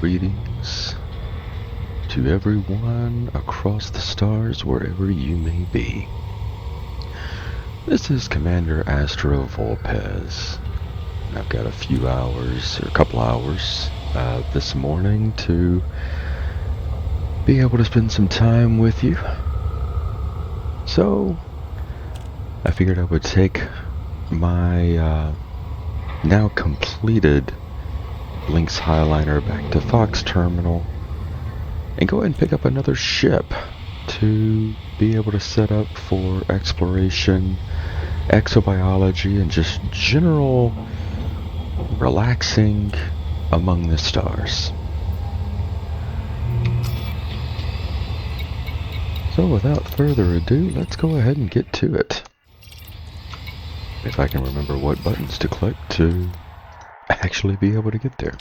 Greetings to everyone across the stars, wherever you may be. This is Commander Astro Volpez. I've got a few hours, or a couple hours, this morning to be able to spend some time with you. So, I figured I would take my now completed Lynx Highliner back to Fox Terminal and go ahead and pick up another ship to be able to set up for exploration, exobiology, and just general relaxing among the stars. So without further ado, let's go ahead and get to it. If I can remember what buttons to click to actually be able to get there.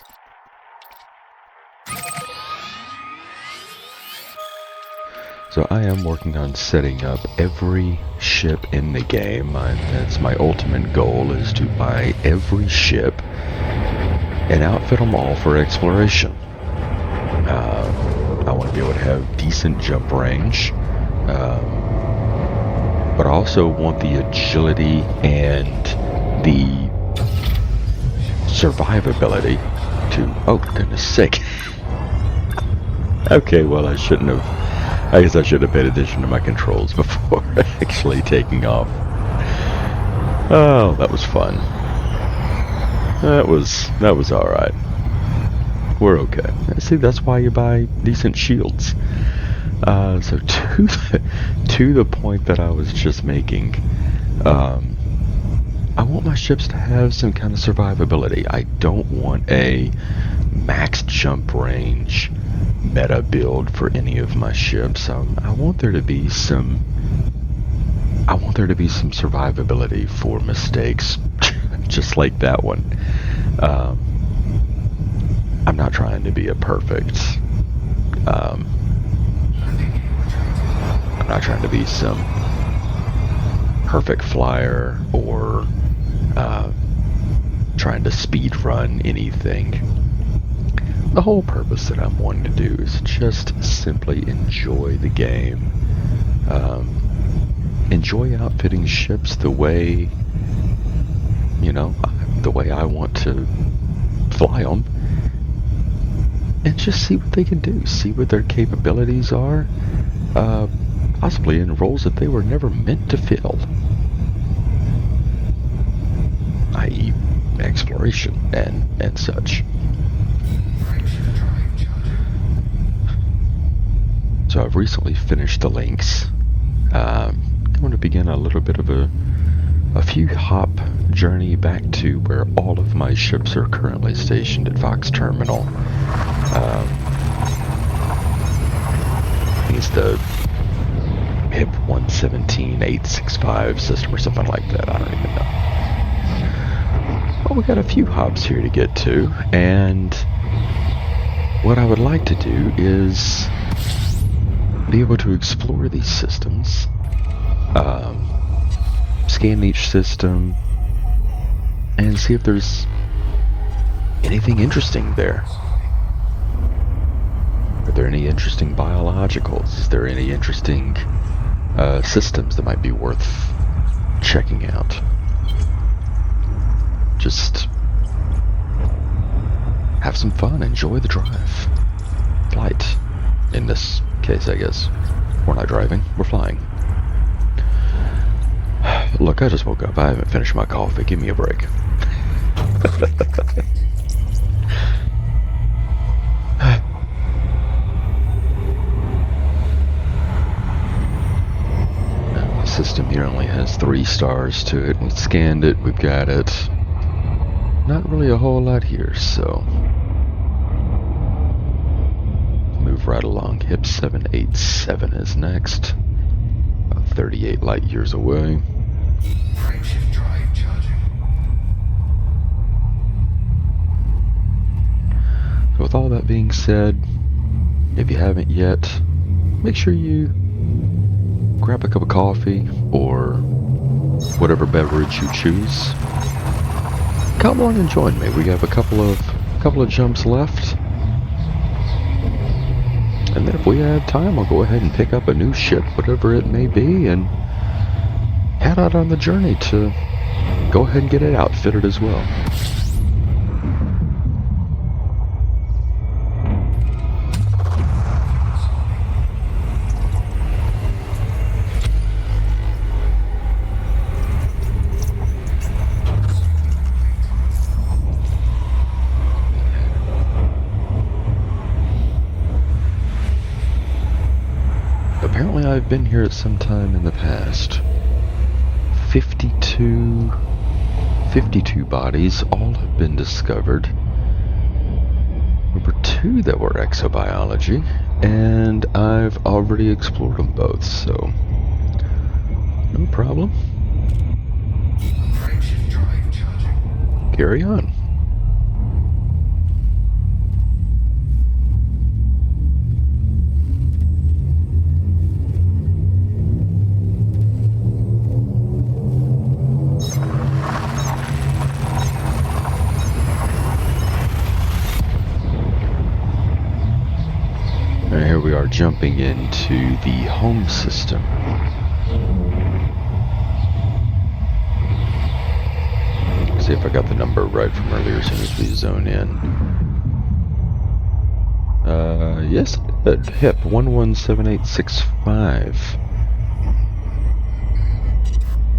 So I am working on setting up every ship in the game. That's my ultimate goal, is to buy every ship and outfit them all for exploration. I want to be able to have decent jump range, but I also want the agility and the survivability to... Oh, goodness sake. Okay, well, I guess I should have paid attention to my controls before actually taking off. Oh, that was fun. That was alright. We're okay. See, that's why you buy decent shields. So to the point that I was just making, I want my ships to have some kind of survivability. I don't want a max jump range meta build for any of my ships. I want there to be some survivability for mistakes, just like that one. I'm not trying to be a perfect. I'm not trying to be some perfect flyer or trying to speed run anything. The whole purpose that I'm wanting to do is just simply enjoy the game. Enjoy outfitting ships the way, the way I want to fly them. And just see what they can do. See what their capabilities are. Possibly in roles that they were never meant to fill. I.e. exploration and such. So I've recently finished the Lynx. I'm going to begin a little bit of a few hop journey back to where all of my ships are currently stationed at Fox Terminal. It's the HIP 117865 system or something like that. I don't even know. Well, we got a few hops here to get to, and what I would like to do is be able to explore these systems, scan each system, and see if there's anything interesting there. Are there any interesting biologicals? Is there any interesting systems that might be worth checking out? Just have some fun, enjoy the drive. Flight. In this case, I guess. We're not driving, we're flying. Look, I just woke up. I haven't finished my coffee. Give me a break. The system here only has 3 stars to it. We scanned it, we've got it. Not really a whole lot here, so move right along. HIP 787 is next. About 38 light years away. Frameshift drive charging. So with all that being said, if you haven't yet, make sure you grab a cup of coffee or whatever beverage you choose. Come on and join me. We have a couple of jumps left. And then if we have time, I'll go ahead and pick up a new ship, whatever it may be, and head out on the journey to go ahead and get it outfitted as well. Apparently I've been here at some time in the past. 52 bodies, all have been discovered. Number 2 that were exobiology, and I've already explored them both, so no problem. Frameshift drive charging. Carry on. And here we are jumping into the home system. See if I got the number right from earlier as soon as we zone in. Yes, HIP 117865.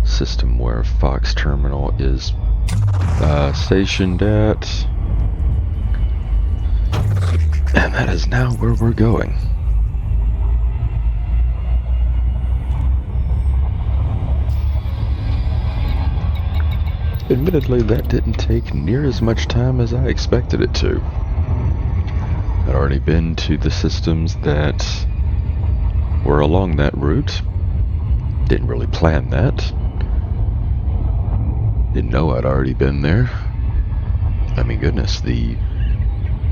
System where Fox Terminal is stationed at. And that is now where we're going. Admittedly, that didn't take near as much time as I expected it to. I'd already been to the systems that were along that route. Didn't really plan that. Didn't know I'd already been there. I mean, goodness, the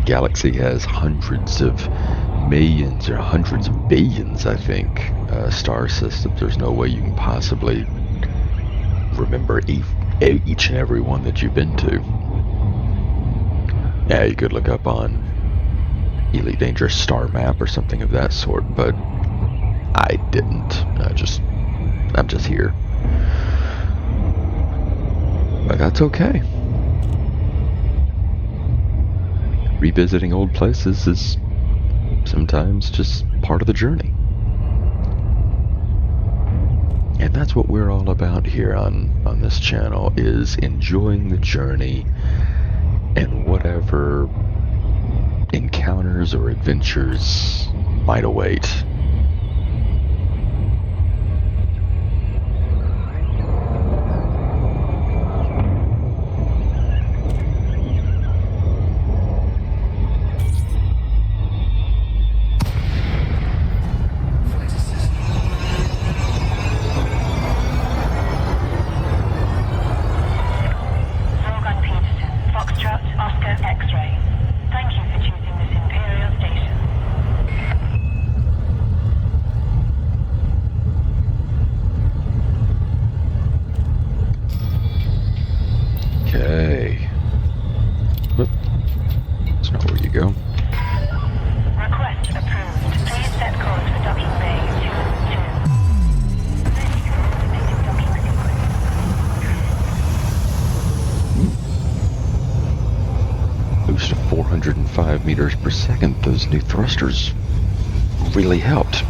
galaxy has hundreds of millions or hundreds of billions, I think, star systems. There's no way you can possibly remember each and every one that you've been to. Yeah, you could look up on Elite Dangerous Star Map or something of that sort, but I didn't. I'm just here. But that's okay. Revisiting old places is sometimes just part of the journey. And that's what we're all about here on this channel, is enjoying the journey and whatever encounters or adventures might await. Okay. Whoop. That's not where you go. Request approved. Please set course for docking bay 2. Ready for automated docking sequence. Boost to 405 meters per second. Those new thrusters really helped.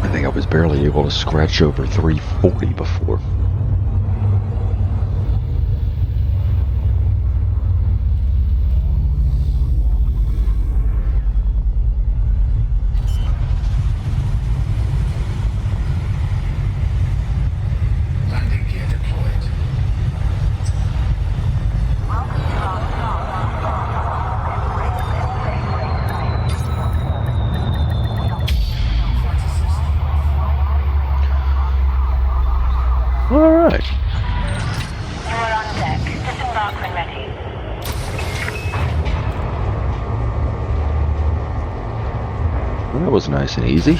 I think I was barely able to scratch over 340 before. Landing gear deployed. All right. You're on deck. Disembark when ready. Well, that was nice and easy.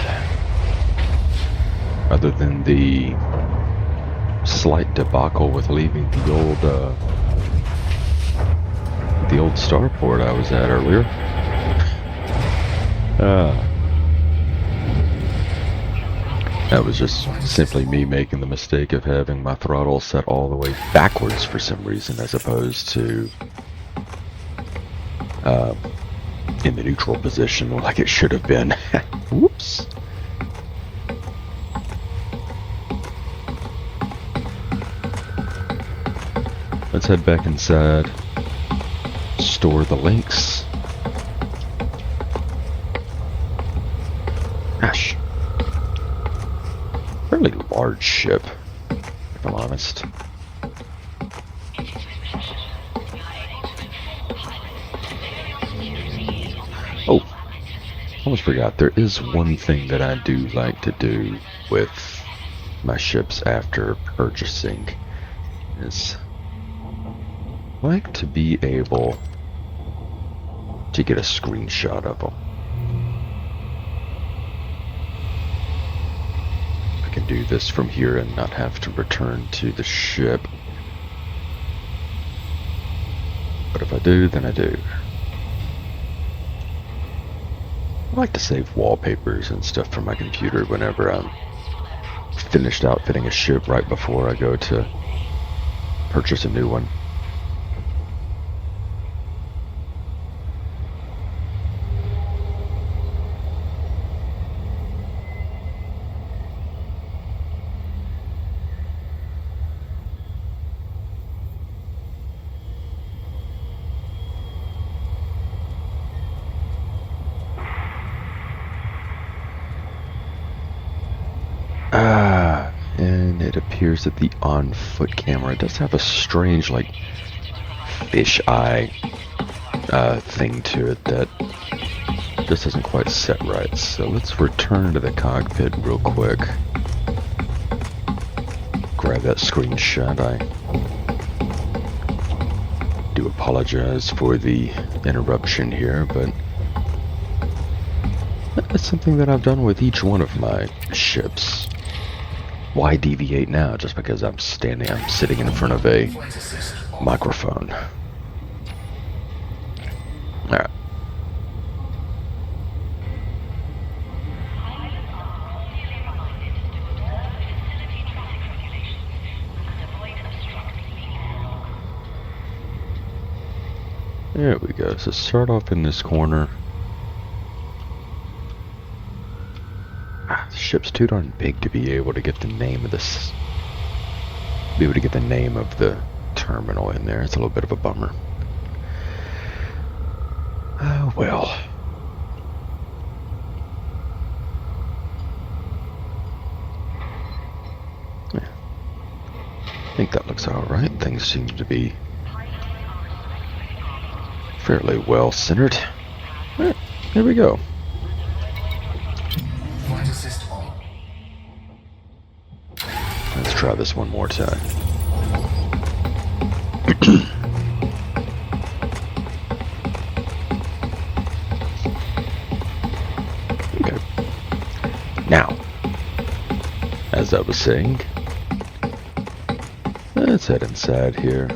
Other than the slight debacle with leaving the old the old starport I was at earlier. That was just simply me making the mistake of having my throttle set all the way backwards for some reason, as opposed to in the neutral position like it should have been. Whoops. Let's head back inside, store the links. Gosh. Fairly large ship, if I'm honest. Oh, almost forgot. There is one thing that I do like to do with my ships after purchasing is I like to be able to get a screenshot of them. I can do this from here and not have to return to the ship. But if I do, then I do. I like to save wallpapers and stuff from my computer whenever I'm finished outfitting a ship right before I go to purchase a new one. And it appears that the on-foot camera does have a strange, like, fish eye thing to it that just doesn't quite set right. So let's return to the cockpit real quick. Grab that screenshot. I do apologize for the interruption here, but that's something that I've done with each one of my ships. Why deviate now just because I'm sitting in front of a microphone? Alright. There we go. So start off in this corner. The ship's too darn big to be able to get the name of this. Be able to get the name of the terminal in there. It's a little bit of a bummer. Oh well. Yeah. I think that looks alright. Things seem to be fairly well centered. Alright, here we go. Flight assist on. Let's try this one more time. Okay. Now, as I was saying, let's head inside here.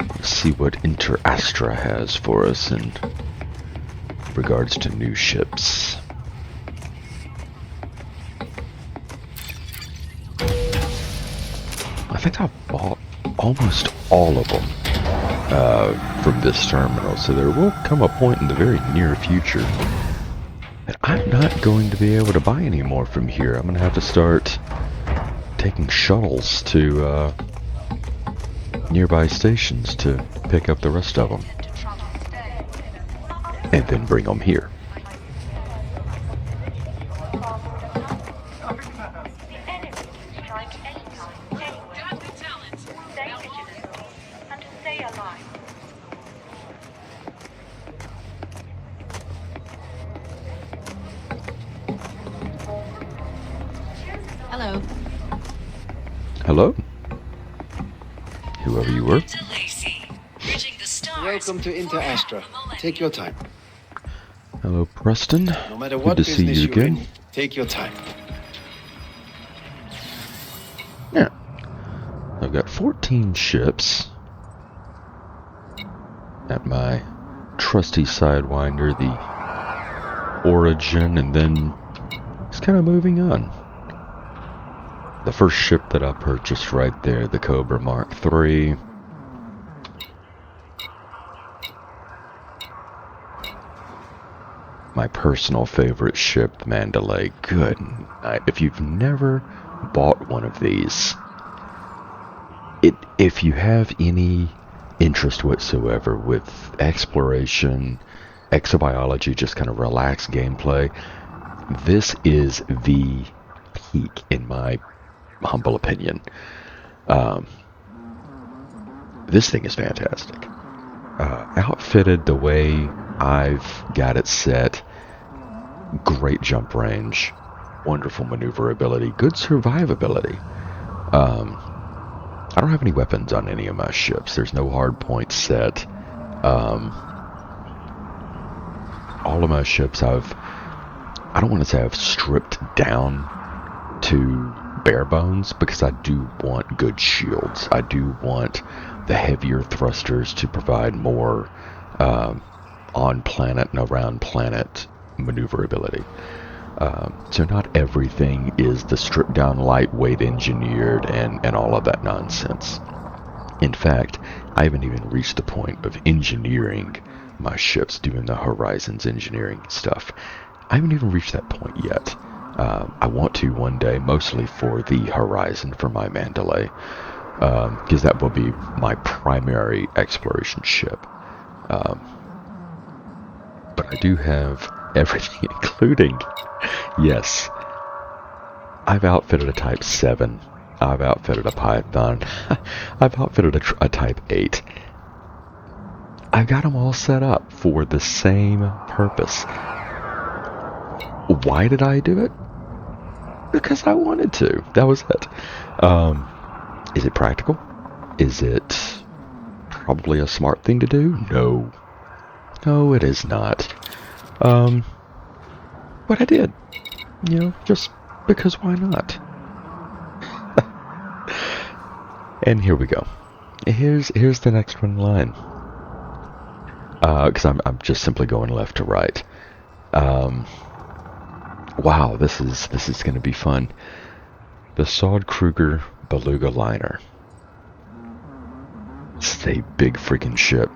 Let's see what Inter Astra has for us in regards to new ships. I think I've bought almost all of them from this terminal, so there will come a point in the very near future that I'm not going to be able to buy any more from here. I'm going to have to start taking shuttles to nearby stations to pick up the rest of them and then bring them here. Hello. Hello? Whoever you were. Welcome to Inter Astra. Take your time. Hello, Preston. No matter Good what to see business you you're again. in, take your time. Yeah. I've got 14 ships. at my trusty Sidewinder, the Origin, and then just kind of moving on. The first ship that I purchased right there, the Cobra Mark III. My personal favorite ship, the Mandalay. Good night. If you've never bought one of these, if you have any interest whatsoever with exploration, exobiology, just kind of relaxed gameplay, this is the peak in my humble opinion. This thing is fantastic. Outfitted the way I've got it set, great jump range, wonderful maneuverability, good survivability. I don't have any weapons on any of my ships. There's no hard point set. All of my ships I don't want to say I've stripped down to bare bones, because I do want good shields. I do want the heavier thrusters to provide more on planet and around planet maneuverability. So not everything is the stripped down, lightweight, engineered, and all of that nonsense. In fact, I haven't even reached the point of engineering my ships, doing the Horizons engineering stuff. I haven't even reached that point yet. I want to one day, mostly for the Horizon, for my Mandalay, because that will be my primary exploration ship. But I do have everything, including, yes, I've outfitted a Type 7, I've outfitted a Python, I've outfitted a Type 8. I've got them all set up for the same purpose. Why did I do it? Because I wanted to. That was it. Is it practical? Is it probably a smart thing to do? No. No, it is not. But I did. You know, just because why not? And here we go. Here's the next one in line. Because I'm just simply going left to right. Wow, this is going to be fun. The Sod-Kruger Beluga Liner. It's a big freaking ship.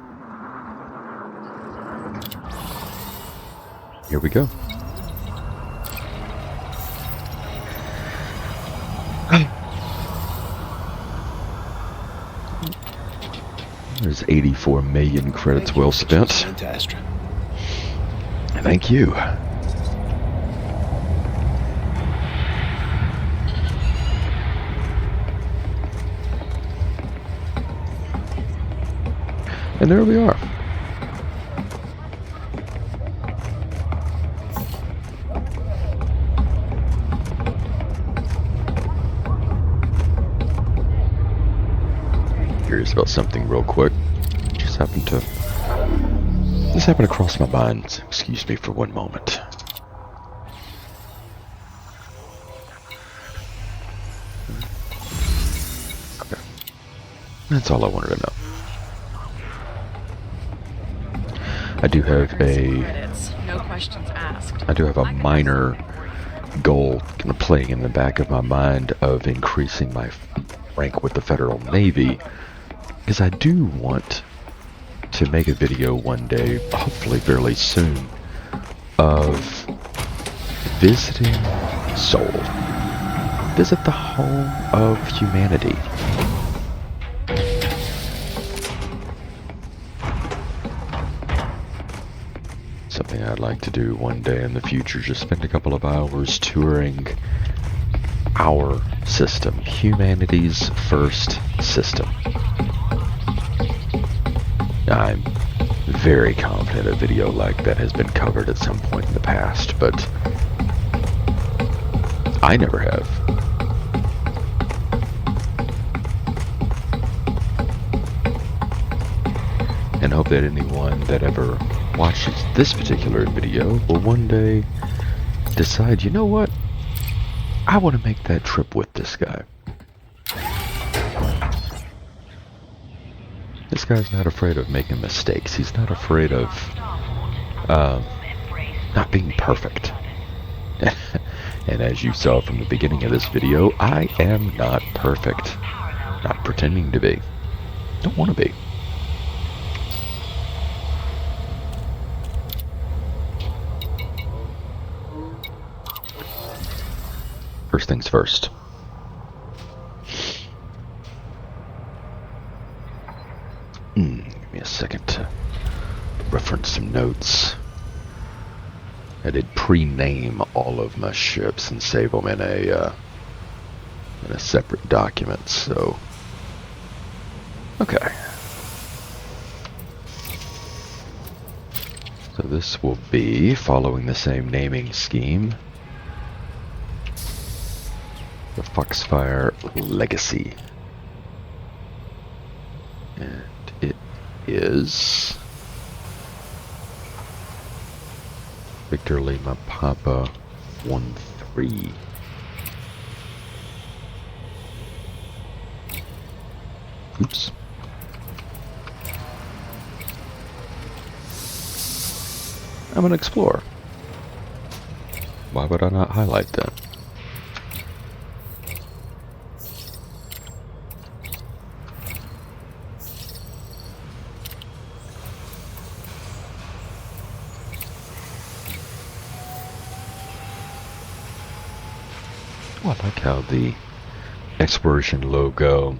Here we go. There's 84 million credits well spent. Thank you. And there we are. Curious about something real quick. Just happened to cross my mind. Excuse me for one moment. Okay. That's all I wanted to know. I do have No questions asked. I do have a minor goal kind of playing in the back of my mind of increasing my rank with the Federal Navy, because I do want to make a video one day, hopefully fairly soon, of visiting Seoul. Visit the home of humanity. Something I'd like to do one day in the future, just spend a couple of hours touring our system, humanity's first system. I'm very confident a video like that has been covered at some point in the past, but I never have. And hope that anyone that ever watches this particular video will one day decide, you know what? I want to make that trip with this guy. This guy's not afraid of making mistakes. He's not afraid of not being perfect. And as you saw from the beginning of this video, I am not perfect. Not pretending to be. Don't want to be. First things first. Give me a second to reference some notes. I did pre-name all of my ships and save them in a separate document. So, okay. So this will be following the same naming scheme. The Foxfire Legacy. And it is Victor Lima Papa 1-3. Oops. I'm an explorer. Why would I not highlight that? Oh, I like how the exploration logo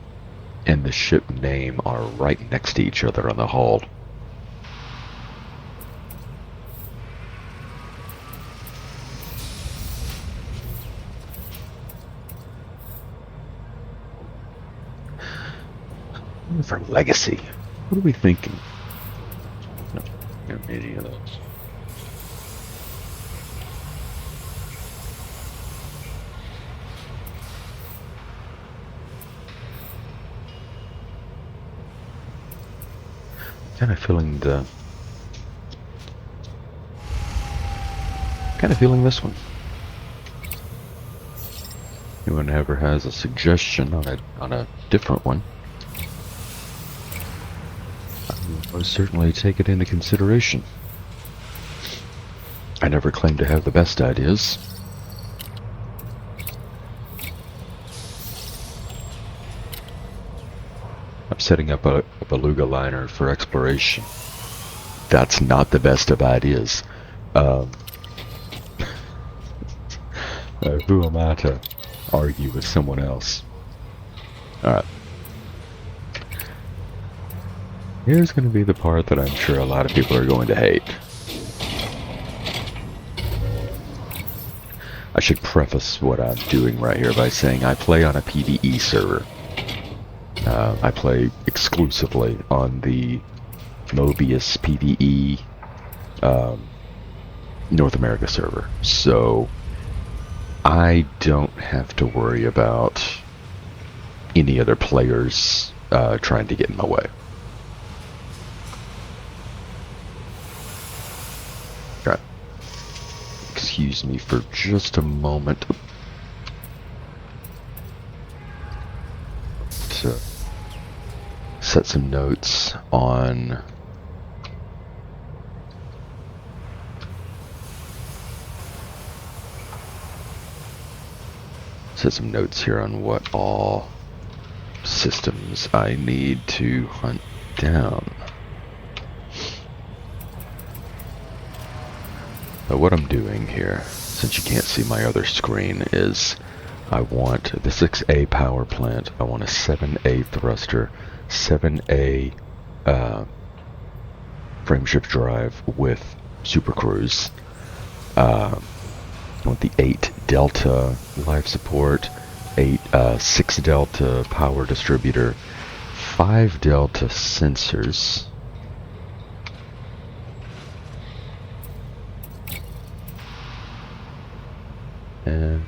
and the ship name are right next to each other on the hull. For legacy, what are we thinking? No, don't need any of those. Kind of feeling this one. Anyone ever has a suggestion on a different one, I will most certainly take it into consideration. I never claim to have the best ideas. I'm setting up a Beluga Liner for exploration. That's not the best of ideas. Who am I to argue with someone else? Alright. Here's going to be the part that I'm sure a lot of people are going to hate. I should preface what I'm doing right here by saying I play on a PvE server. I play exclusively on the Mobius PvE North America server. So I don't have to worry about any other players trying to get in my way. Okay. Excuse me for just a moment. To set some notes on here on what all systems I need to hunt down. But what I'm doing here, since you can't see my other screen, is I want the 6A power plant, I want a 7A thruster, 7A frameshift drive with super cruise. I want the 8 delta life support, 6 delta power distributor, 5 delta sensors, and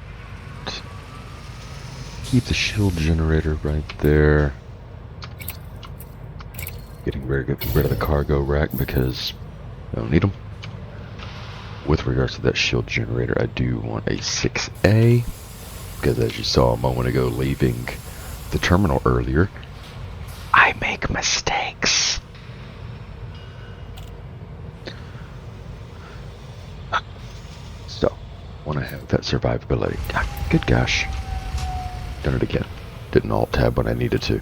keep the shield generator right there. Getting rid of the cargo rack because I don't need them. With regards to that shield generator, I do want a 6A, because as you saw a moment ago leaving the terminal earlier, I make mistakes. that survivability. Ah, good gosh. Done it again. Didn't alt-tab when I needed to.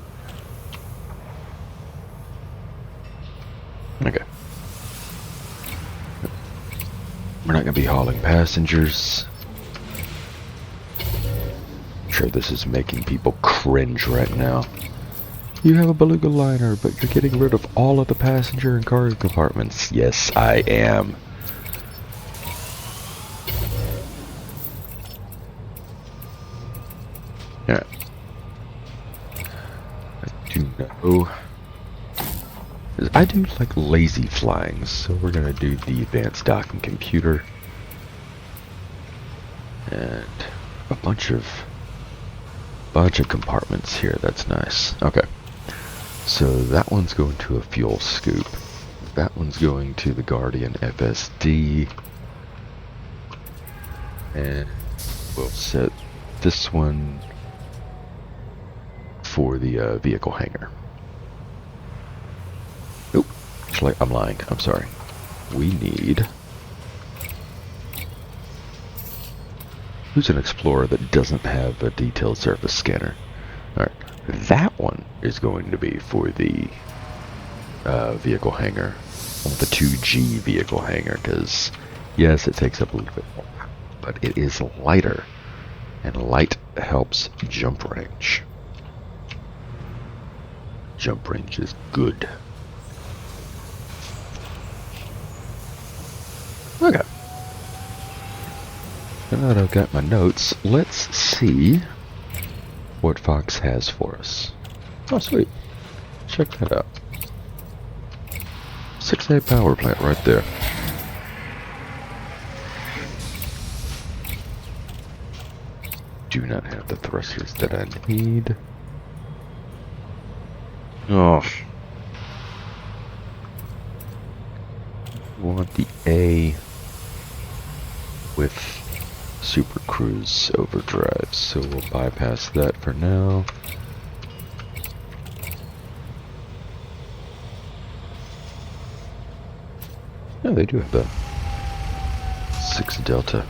Okay. We're not going to be hauling passengers. I'm sure this is making people cringe right now. You have a Beluga Liner, but you're getting rid of all of the passenger and cargo compartments. Yes, I am. Yeah. I do know. I do like lazy flying, so we're gonna do the advanced docking computer. And a bunch of compartments here. That's nice. Okay. So that one's going to a fuel scoop. That one's going to the Guardian FSD. And we'll set this one for the vehicle hangar. Nope. Actually, I'm lying. I'm sorry. We need... Who's an explorer that doesn't have a detailed surface scanner? Alright. That one is going to be for the vehicle hangar. I want the 2G vehicle hangar because, yes, it takes up a little bit more, but it is lighter, and light helps jump range. Jump range is good. Okay. Now that I've got my notes, let's see what Fox has for us. Oh, sweet. Check that out. 6A power plant right there. Do not have the thrusters that I need. Oh. Want the A with Super Cruise overdrive, so we'll bypass that for now. Yeah, they do have the 6 Delta.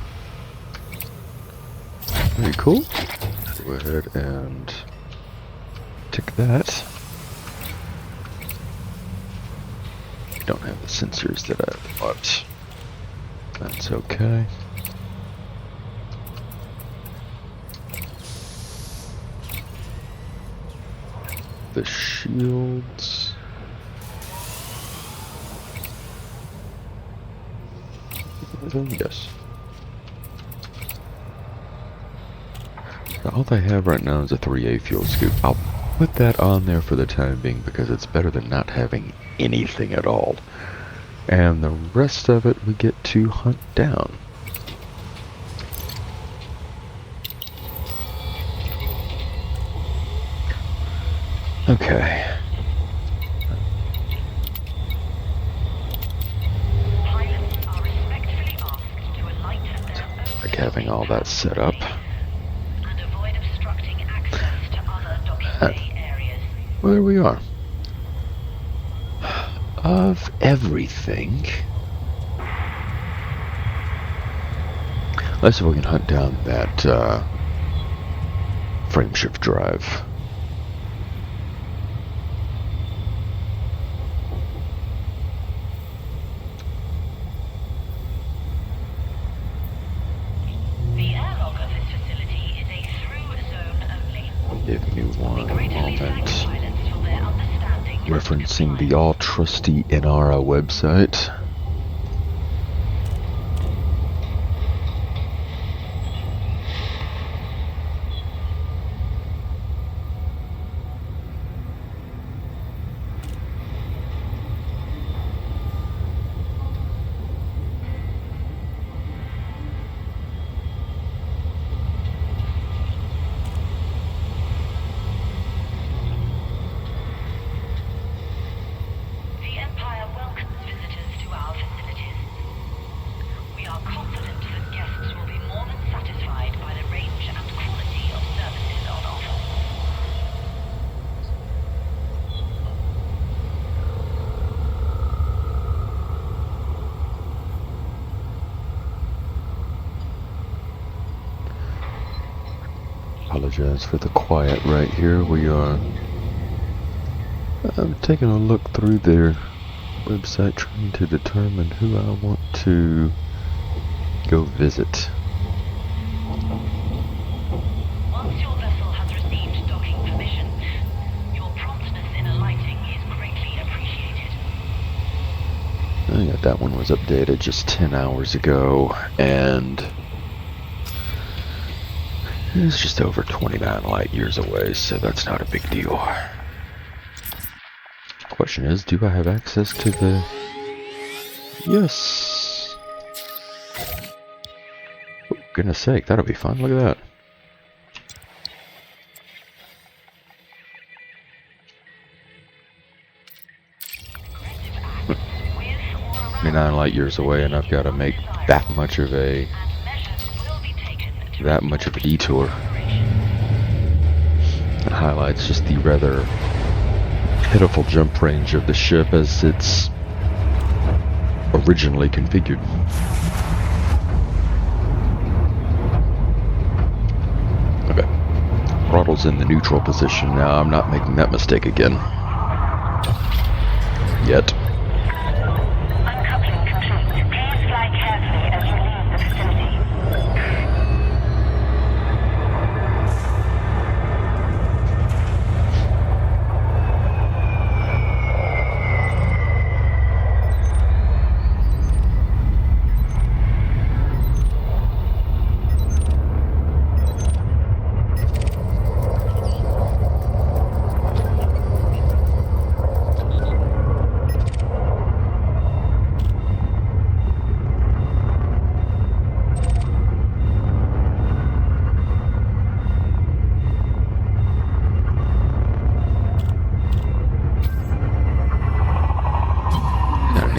Very cool. Go ahead and tick that. Don't have the sensors that I want. That's okay. The shields. Yes. All they have right now is a 3A fuel scoop. I'll put that on there for the time being because it's better than not having anything at all. And the rest of it we get to hunt down. Okay. Like having all that set up. Well, there we are. Of everything. Let's see if we can hunt down that frame shift drive. Give me one moment. Referencing the all-trusty NRA website. Apologize for the quiet right here. I'm taking a look through their website trying to determine who I want to go visit. Once your vessel has received docking permission, your promptness in alighting is greatly appreciated. Oh yeah, that one was updated just 10 hours ago, and it's just over 29 light years away, so that's not a big deal. Question is, do I have access to the... Yes! Oh, goodness sake, that'll be fun, look at that. With or around 29 light years away, and I've got to make that much of a... measures will be taken to that much of a detour. operation. It highlights just the rather pitiful jump range of the ship as it's originally configured. Okay. Throttle's in the neutral position now. I'm not making that mistake again. Yet. Uncoupling complete. Please fly carefully as you leave the facility. Got an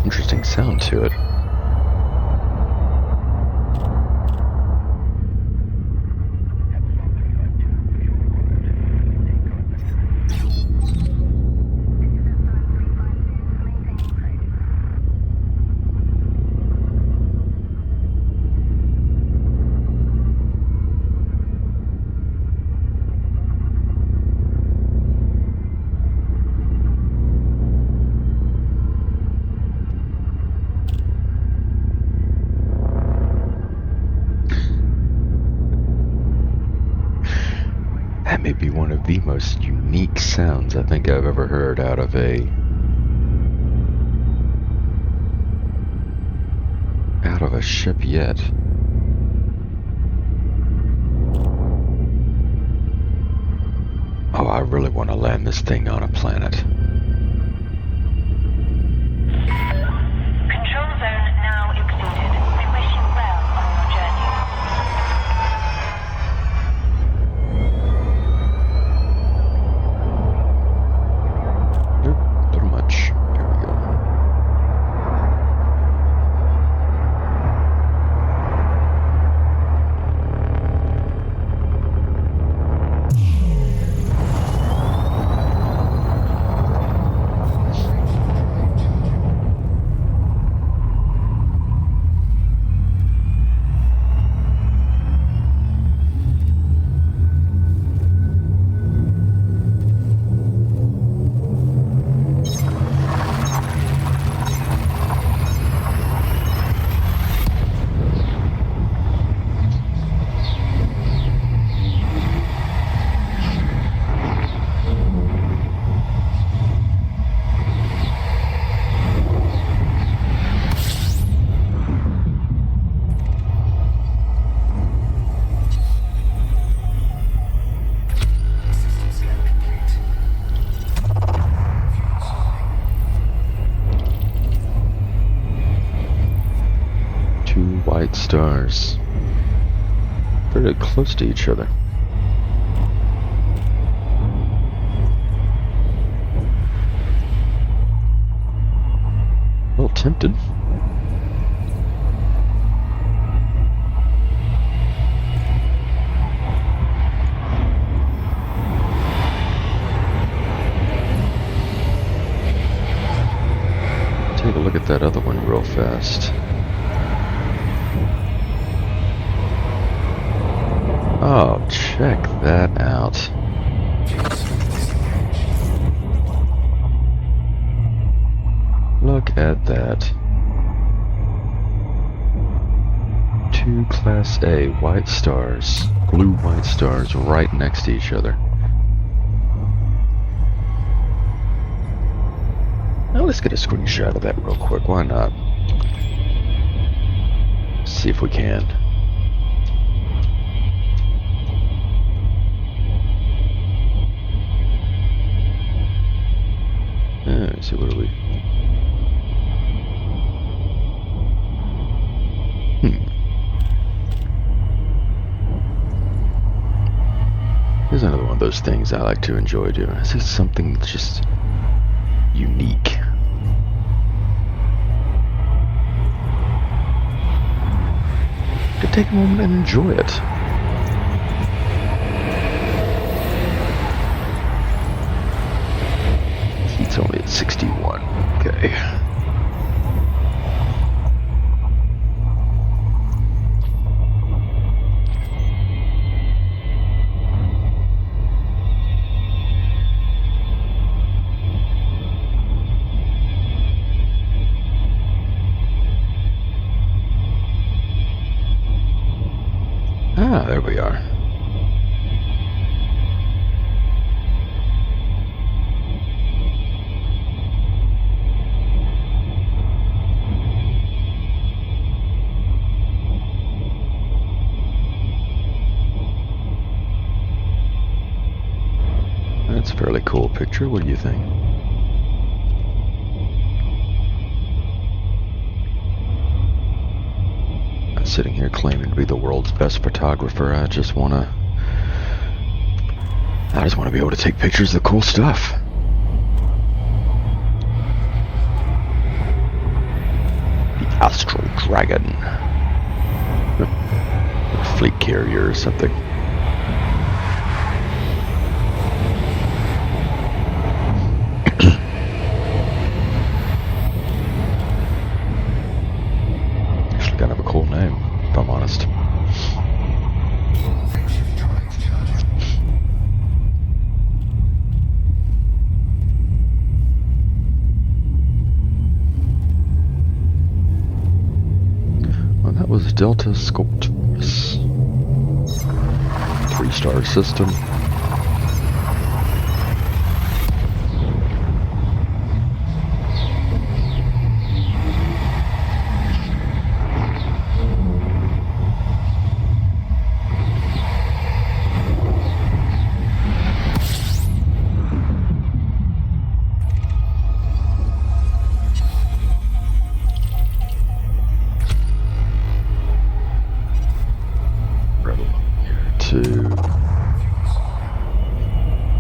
interesting sound to it. That may be one of the most unique sounds I think I've ever heard out of a ship yet. Oh, I really want to land this thing on a planet. Control zone now exceeded. We wish you well on your journey. Nope, a little much. There we go. White stars. Very close to each other. Well, tempted. Take a look at that other one real fast. Oh, check that out. Look at that. 2 Class A white stars, blue white stars right next to each other. Now let's get a screenshot of that real quick, why not? See if we can. Let's see, what are we? Here's another one of those things I like to enjoy doing. This is something that's just unique. To take a moment and enjoy it. Heat's only at 61. Okay. Ah, there we are. That's a fairly cool picture. What do you think? I'm sitting here claiming to be the world's best photographer. I just want to be able to take pictures of the cool stuff. The Astral Dragon. A fleet carrier or something. Actually kind of a cool name, if I'm honest. That was Delta Sculptus. 3-star system.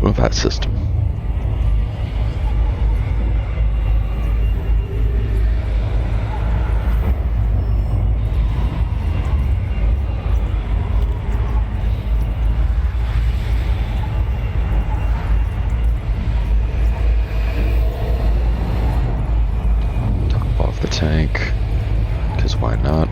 Well, that system. Top off the tank, because why not?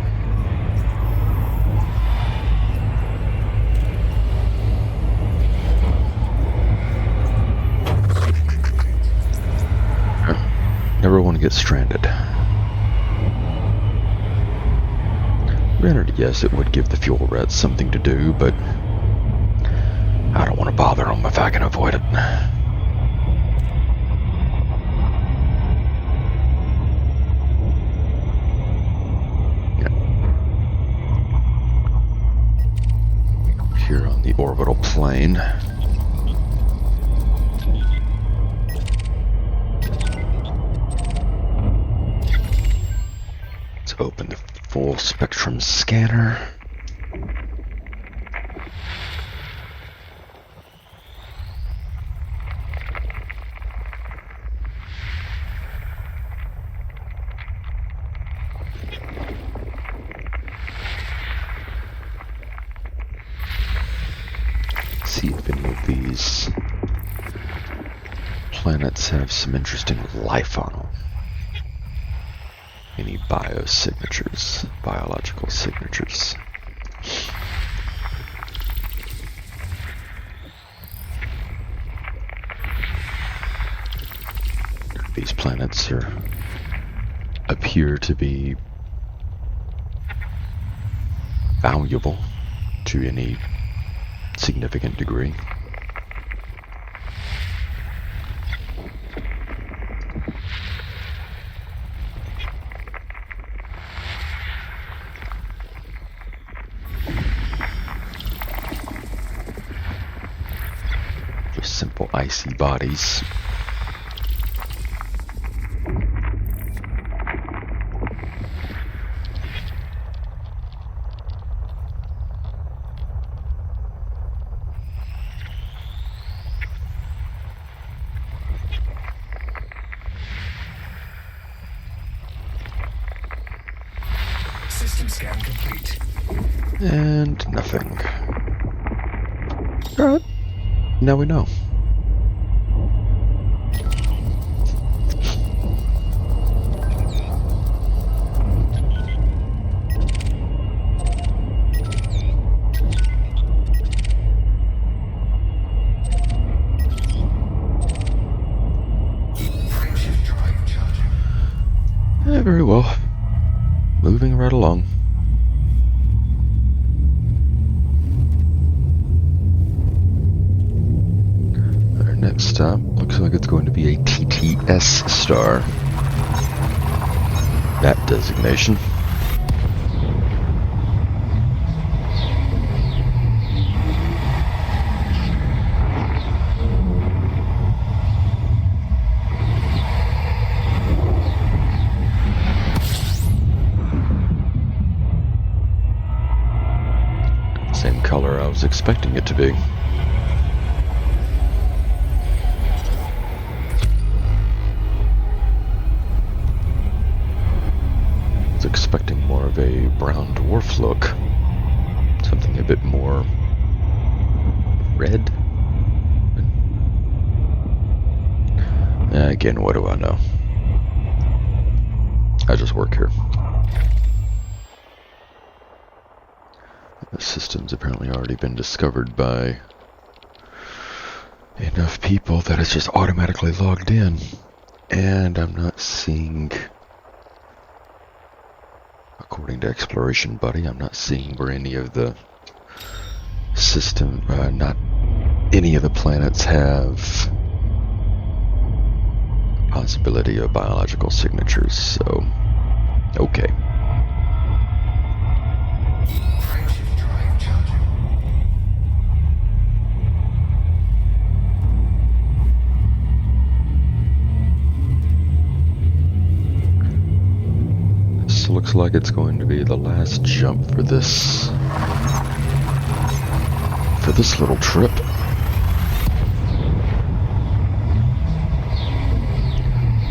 Never want to get stranded. Granted, yes, it would give the fuel rats something to do, but I don't want to bother them if I can avoid it. Here on the orbital plane. Open the full spectrum scanner. See if any of these planets have some interesting life on them. Any biosignatures, biological signatures. These planets appear to be valuable to any significant degree. Just simple icy bodies. System scan complete. And nothing. Alright. Now we know. Frameshift drive charging. Very well. Moving right along. Our next stop looks like it's going to be a TTS star. That designation. Same color I was expecting it to be. I was expecting more of a brown dwarf look. Something a bit more red. Again, what do I know? I just work here. The system's apparently already been discovered by enough people that it's just automatically logged in. And I'm not seeing, according to Exploration Buddy, I'm not seeing where any of the system, not any of the planets have possibility of biological signatures, so, okay. Frameshift drive charging. This looks like it's going to be the last jump for this little trip.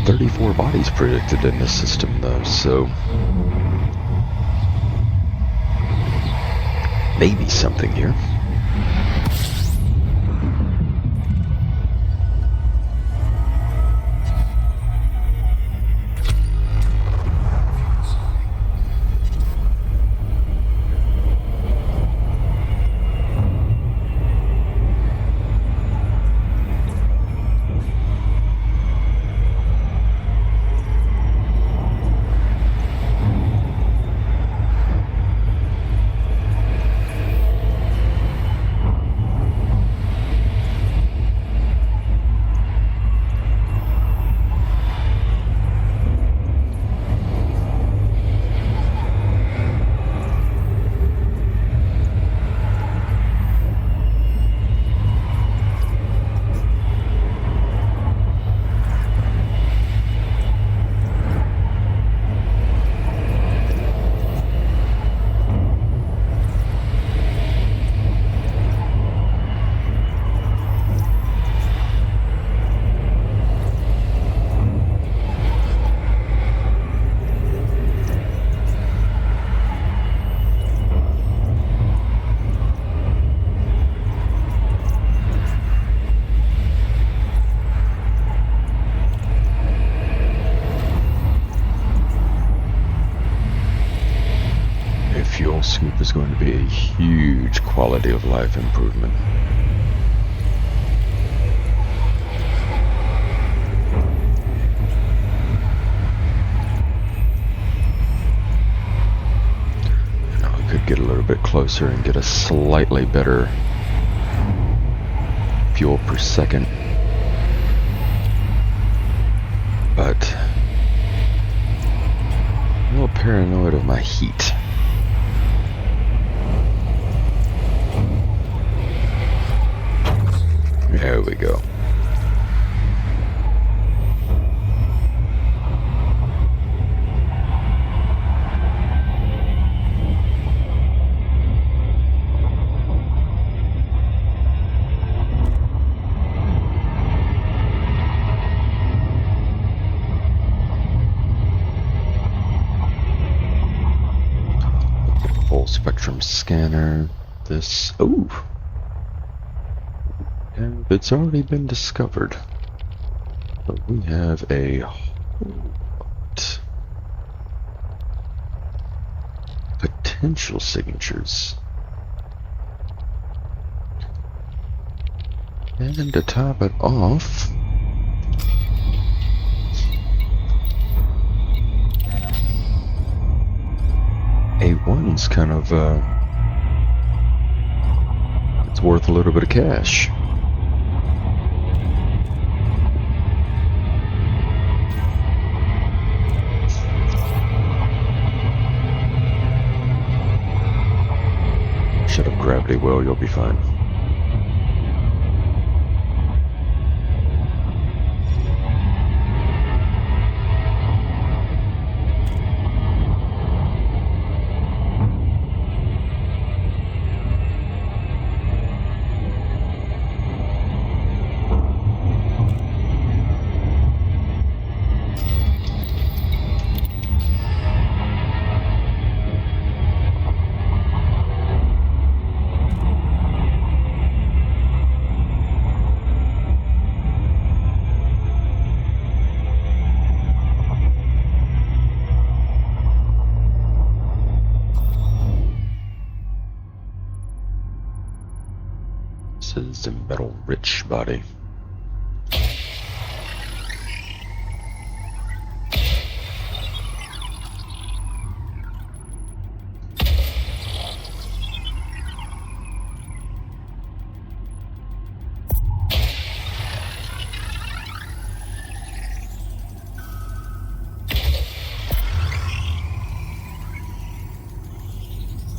"34 bodies predicted in this system though, so maybe something here. Fuel scoop is going to be a huge quality of life improvement. closer and get a slightly better fuel per second. But I'm a little paranoid of my heat. There we go. Full spectrum scanner. This. Ooh. And it's already been discovered. But we have a whole lot potential signatures. And to top it off, A1's kind of, it's worth a little bit of cash. Shut up, gravity well, you'll be fine. This is the metal-rich body.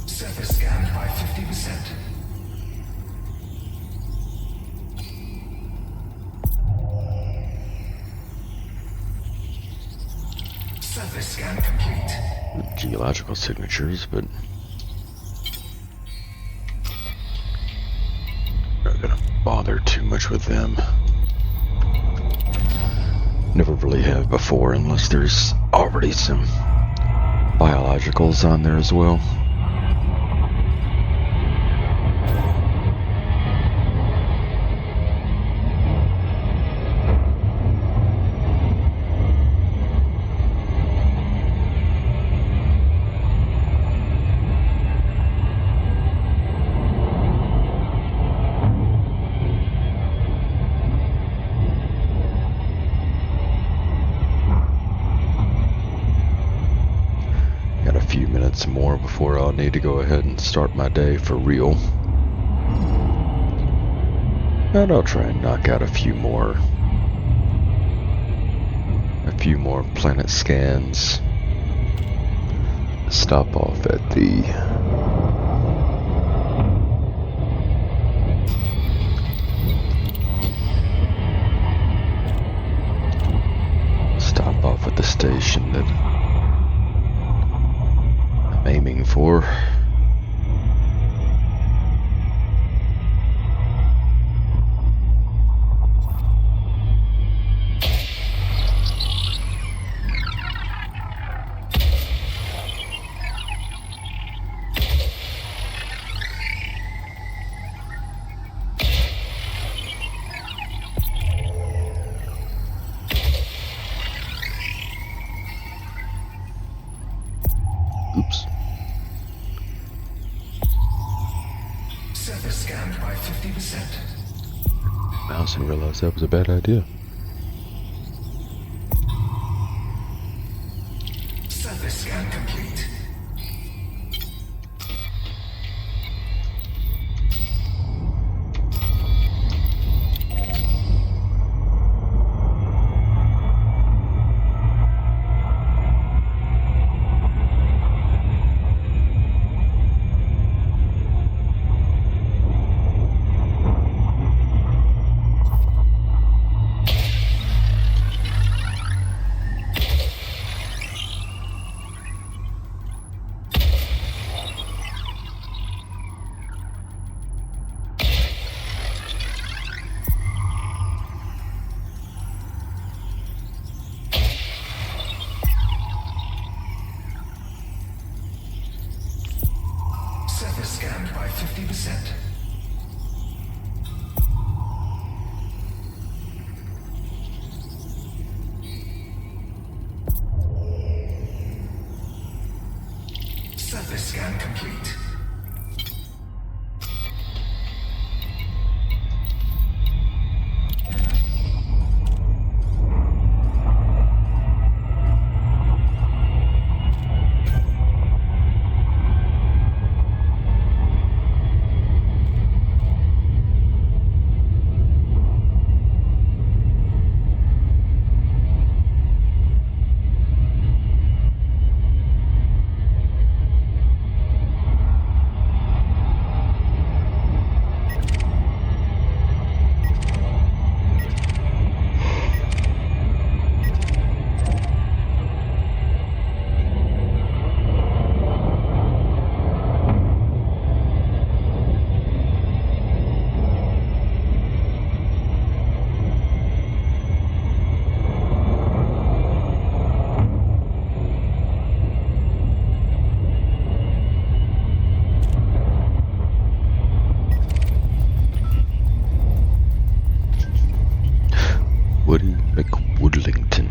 Surface scanned by 50%. Surface scan complete. Geological signatures, but not gonna bother too much with them. Never really have before, unless there's already some biologicals on there as well. Got a few minutes more before I'll need to go ahead and start my day for real. And I'll try and knock out a few more planet scans. Stop off at the station that I'm aiming for. Oops. Surface scanned by 50%. Mouse and realized that was a bad idea. Surface scan complete. Surface scan complete. Woody McWoodlington.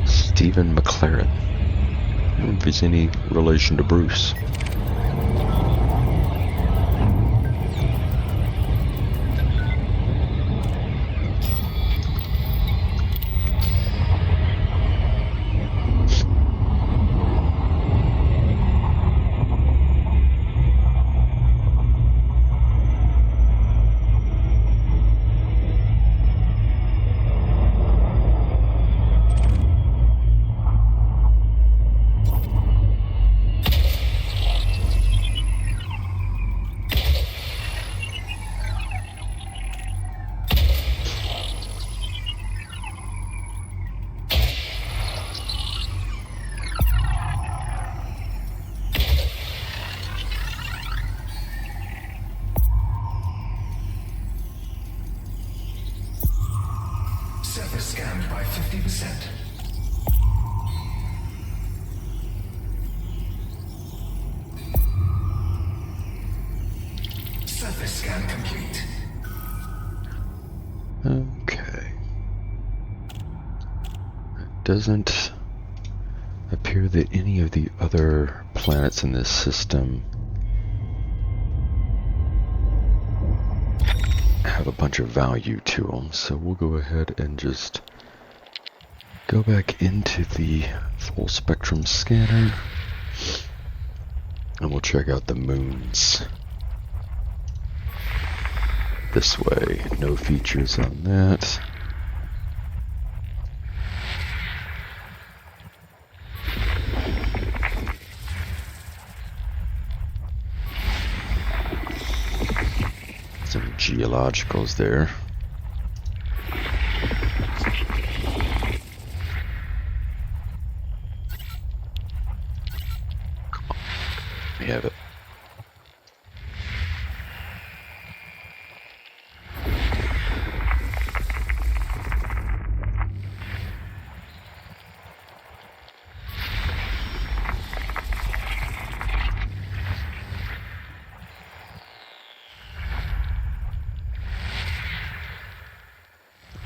Stephen McLaren. I wonder if he's any relation to Bruce. Surface scanned by 50%. Surface scan complete. Okay. It doesn't appear that any of the other planets in this system have a bunch of value to them, so we'll go ahead and just go back into the full spectrum scanner and we'll check out the moons. This way, no features on that. Some geologicals there. Come on, we have it.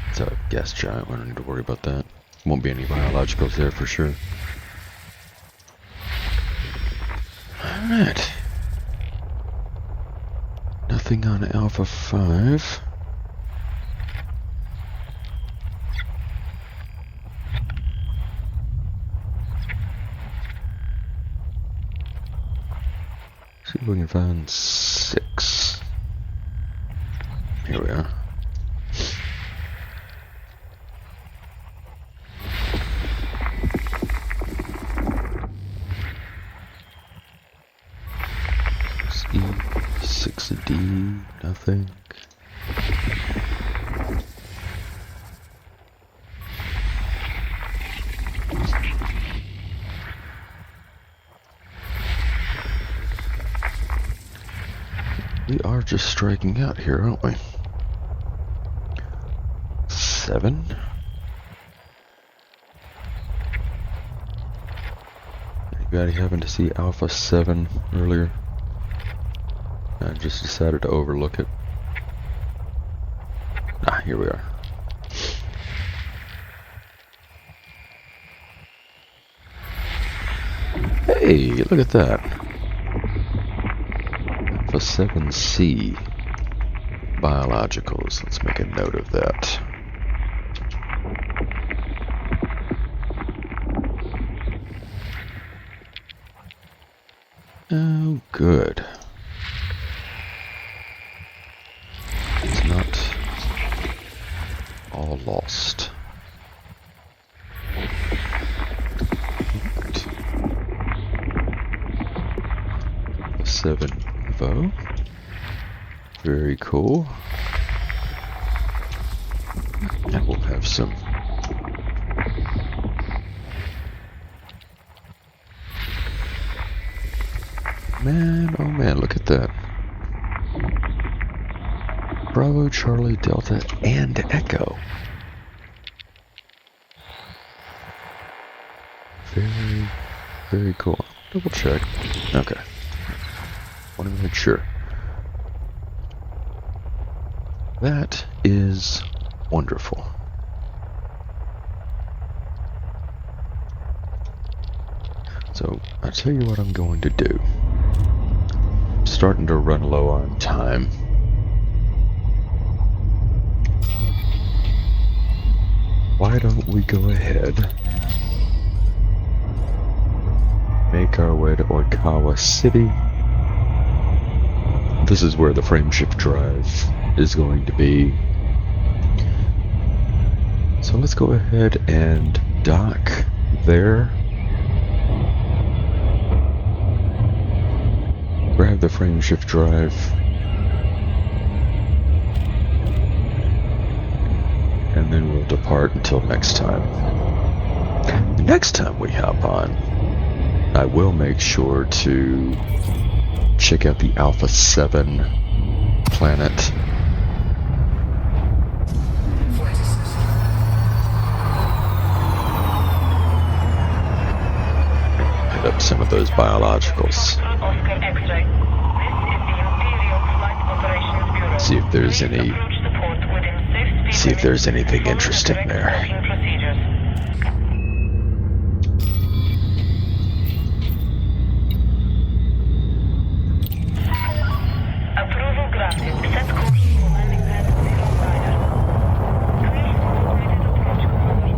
It's a gas giant, we don't need to worry about that. Won't be any biologicals there for sure. Alright. Nothing on Alpha 5. See if we can find 6. Here we are. E6D, nothing. We are just striking out here, aren't we? 7. Anybody happen to see Alpha 7 earlier? I just decided to overlook it. here we are. Hey, look at that. Alpha 7C biologicals. Let's make a note of that. Oh, good. It's not all lost. The 7 Vo. Very cool. And we'll have some man, oh man, look at that. Bravo, Charlie, Delta, and Echo. Very, very cool. Double check. Okay. Want to make sure. That is wonderful. So, I'll tell you what I'm going to do. I'm starting to run low on time. Why don't we go ahead, make our way to Oikawa City. This is where the frameshift drive is going to be. So let's go ahead and dock there. Grab the frameshift drive. And then we'll depart until next time. The next time we hop on, I will make sure to check out the Alpha 7 planet. Hit up some of those biologicals. See if there's anything interesting there. Approval granted. Set course for landing pad Beluga Liner. Please avoid approach only.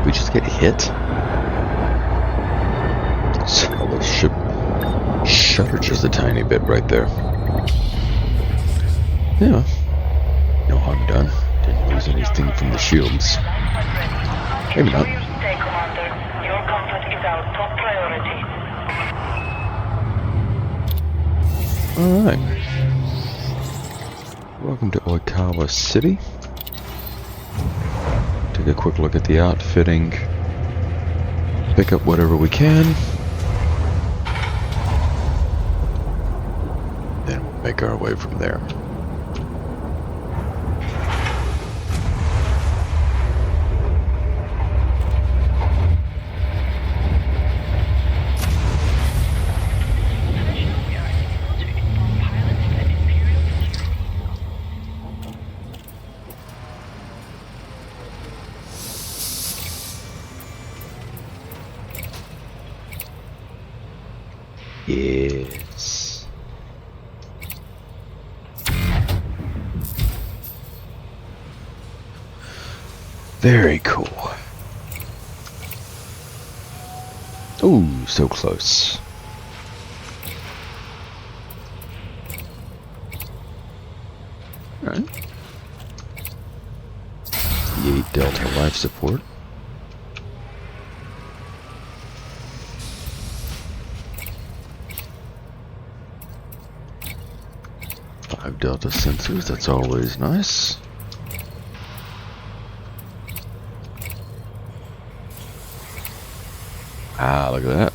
We just get hit? So the ship shuddered just a tiny bit right there. Yeah. No harm done. Didn't lose anything from the shields. Maybe not. Stay, Commander. Your comfort is our top priority. Alright. Welcome to Oikawa City. Take a quick look at the outfitting. Pick up whatever we can. make our way from there. Yes. Very cool. Ooh, so close. Alright. The 8 Delta life support. Delta sensors, that's always nice. Ah, look at that.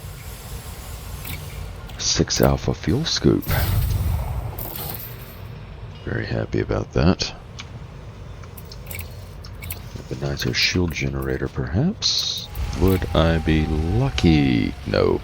6 alpha fuel scoop. Very happy about that. A nicer shield generator, perhaps? Would I be lucky? No.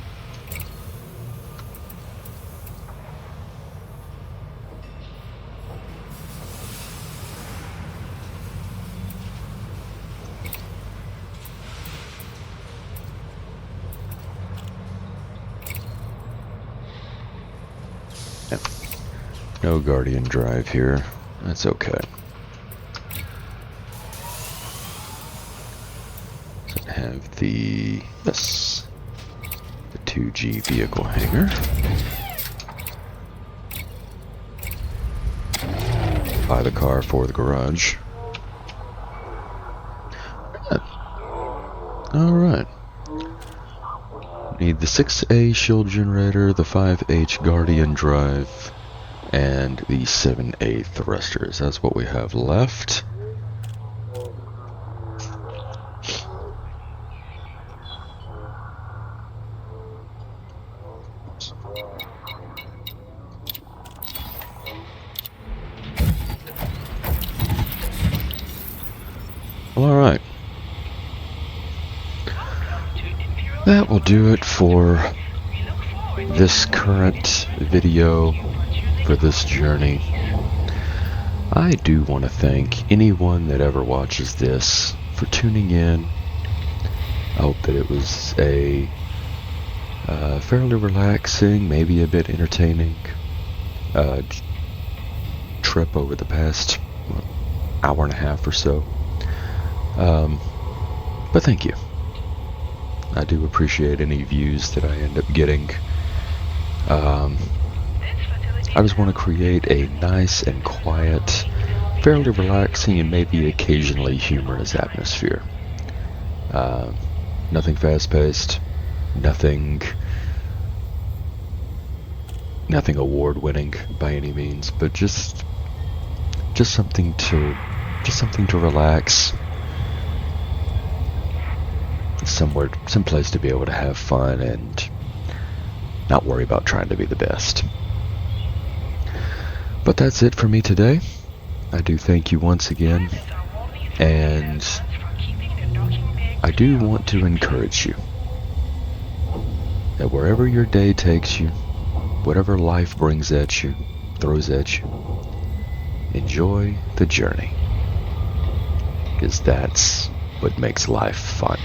No Guardian drive here. That's okay. So I have the 2G vehicle hangar. Buy the car for the garage. Alright. Need the 6A shield generator, the 5H Guardian drive, and the 7A thrusters. That's what we have left. Well, alright. That will do it for this current video, for this journey. I do want to thank anyone that ever watches this for tuning in. I hope that it was a fairly relaxing, maybe a bit entertaining trip over the past hour and a half or so. But thank you. I do appreciate any views that I end up getting. I just want to create a nice and quiet, fairly relaxing, and maybe occasionally humorous atmosphere. Nothing fast-paced, nothing award-winning by any means, but just something to relax. Someplace to be able to have fun and not worry about trying to be the best. But that's it for me today. I do thank you once again, and I do want to encourage you that wherever your day takes you, whatever life brings at you, throws at you, enjoy the journey, because that's what makes life fun.